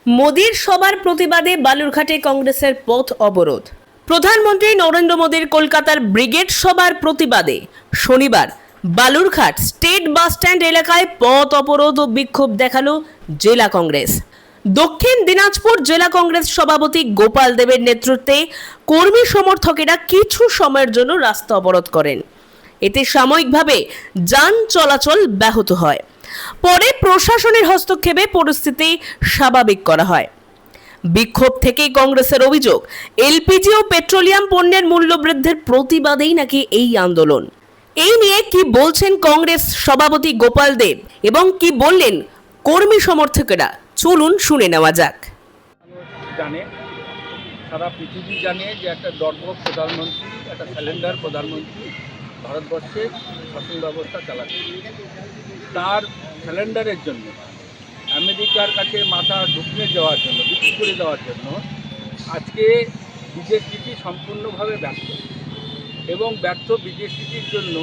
মোদির সভার প্রতিবাদে বালুরঘাটে কংগ্রেসের পথ অবরোধ। প্রধানমন্ত্রী নরেন্দ্র মোদির কলকাতার ব্রিগেড সভার প্রতিবাদে শনিবার বালুরঘাট স্টেট বাস স্ট্যান্ড এলাকায় পথ অবরোধ ও বিক্ষোভ দেখালো জেলা কংগ্রেস। দক্ষিণ দিনাজপুর জেলা কংগ্রেস সভাপতি গোপাল দেবের নেতৃত্বে কর্মী সমর্থকেরা কিছু সময়ের জন্য রাস্তা অবরোধ করেন। এতে সাময়িকভাবে যান চলাচল ব্যাহত হয়। পরে প্রশাসনের হস্তক্ষেপে পরিস্থিতি স্বাভাবিক করা হয়। বিক্ষোভ থেকেই কংগ্রেসের অভিযোগ, এলপিজি ও পেট্রোলিয়াম পণ্যের মূল্য বৃদ্ধির প্রতিবাদেই নাকি এই আন্দোলন। এই নিয়ে কি বলছেন কংগ্রেস সভাপতি গোপাল দেব এবং কি বললেন কর্মী সমর্থকেরা, চলুন শুনে নেওয়া যাক। জানে, সারা পৃথিবী জানে যে একটা দর্পক প্রধানমন্ত্রী, একটা স্যালেন্ডার প্রধানমন্ত্রী ভারতবর্ষের শাসন ব্যবস্থা চালাচ্ছে। তার স্যালেন্ডারের জন্য আমেরিকার কাছে মাথা ঢুকিয়ে দেওয়ার জন্য, বিক্রি করে দেওয়ার জন্য আজকে বিদেশ নীতি সম্পূর্ণভাবে ব্যর্থ। এবং ব্যর্থ বিদেশ নীতির জন্য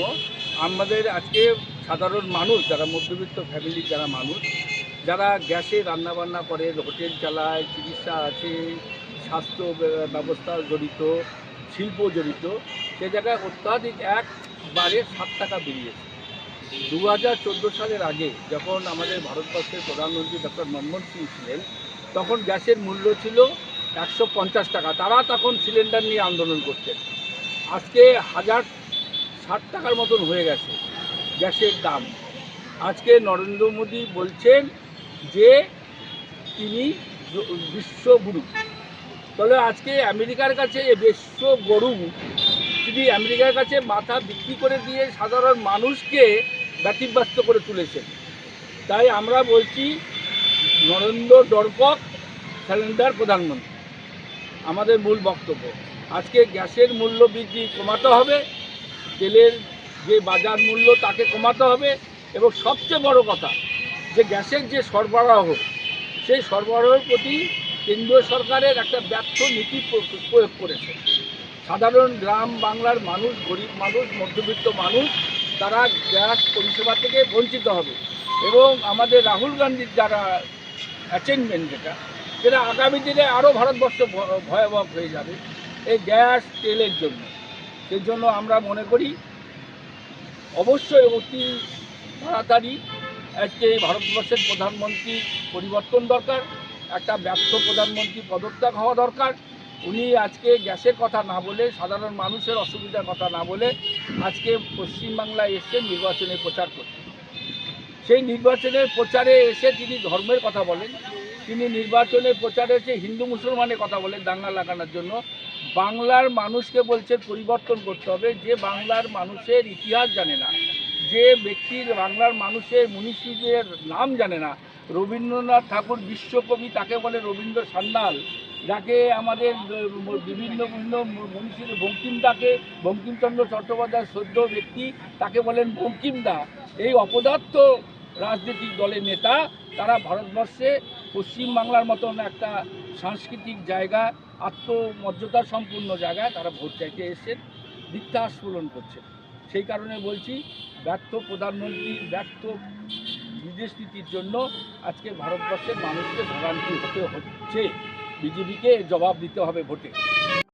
আমাদের আজকে সাধারণ মানুষ, যারা মধ্যবিত্ত ফ্যামিলির যারা মানুষ, যারা গ্যাসে রান্নাবান্না করে, হোটেল চালায়, চিকিৎসা আছে, স্বাস্থ্য ব্যবস্থা জড়িত, শিল্প জড়িত, সে জায়গায় অত্যাধিক একবারে 7 টাকা বেরিয়েছে। 2014 সালের আগে যখন আমাদের ভারতবর্ষের প্রধানমন্ত্রী ডক্টর মনমোহন সিং ছিলেন, তখন গ্যাসের মূল্য ছিল 150 টাকা। তারা তখন সিলিন্ডার নিয়ে আন্দোলন করতেন। আজকে 1060 টাকার মতন হয়ে গেছে গ্যাসের দাম। আজকে নরেন্দ্র মোদী বলছেন যে তিনি বিশ্বগুরু। তাহলে আজকে আমেরিকার কাছে বিশ্বগুরু তিনি আমেরিকার কাছে মাথা বিক্রি করে দিয়ে সাধারণ মানুষকে ব্যতিব্যস্ত করে তুলেছেন। তাই আমরা বলছি, নরেন্দ্র দর্পক স্যালেন্ডার প্রধানমন্ত্রী। আমাদের মূল বক্তব্য, আজকে গ্যাসের মূল্য বৃদ্ধি কমাতে হবে, তেলের যে বাজার মূল্য তাকে কমাতে হবে, এবং সবচেয়ে বড় কথা যে গ্যাসের যে সরবরাহ, সেই সরবরাহের প্রতি কেন্দ্রীয় সরকারের একটা ব্যর্থ নীতি প্রয়োগ করেছে। সাধারণ গ্রাম বাংলার মানুষ, গরিব মানুষ, মধ্যবিত্ত মানুষ, তারা গ্যাস পরিষেবা থেকে বঞ্চিত হবে। এবং আমাদের রাহুল গান্ধীর যারা অ্যাচিভমেন্ট, যেটা আগামী দিনে আরও ভারতবর্ষ ভয়াবহ হয়ে যাবে এই গ্যাস তেলের জন্য। সেই জন্য আমরা মনে করি অবশ্যই অতি তাড়াতাড়ি আজকে ভারতবর্ষের প্রধানমন্ত্রী পরিবর্তন দরকার। একটা ব্যর্থ প্রধানমন্ত্রী পদত্যাগ হওয়া দরকার। উনি আজকে গ্যাসের কথা না বলে, সাধারণ মানুষের অসুবিধার কথা না বলে আজকে পশ্চিমবাংলায় এসে নির্বাচনে প্রচার করতে। সেই নির্বাচনের প্রচারে এসে তিনি ধর্মের কথা বলেন, তিনি নির্বাচনের প্রচারে এসে হিন্দু মুসলমানের কথা বলেন দাঙ্গা লাগানোর জন্য। বাংলার মানুষকে বলছে পরিবর্তন করতে হবে। যে বাংলার মানুষের ইতিহাস জানে না, যে ব্যক্তির বাংলার মানুষের মনীষীদের নাম জানে না, রবীন্দ্রনাথ ঠাকুর বিশ্বকবি, তাকে বলে রবীন্দ্র সান্যাল, যাকে আমাদের বিভিন্ন বিভিন্ন মনীষীর বঙ্কিমচন্দ্র চট্টোপাধ্যায় সদ্য ব্যক্তি, তাকে বলেন বঙ্কিমদা। এই অপদার্থ রাজনৈতিক দলের নেতা, তারা ভারতবর্ষে পশ্চিমবাংলার মতন একটা সাংস্কৃতিক জায়গা, আত্মমর্যাদা সম্পূর্ণ জায়গায় তারা ভোট চাইতে এসেছেন, মিথ্যা আস্ফোরণ করছেন। সেই কারণে বলছি, ব্যর্থ প্রধানমন্ত্রী, ব্যর্থ বিদেশ নীতির জন্য আজকে ভারতবর্ষের মানুষকে ভোগান্তি হতে হচ্ছে। বিজেপিকে জবাব দিতে হবে ভোটে।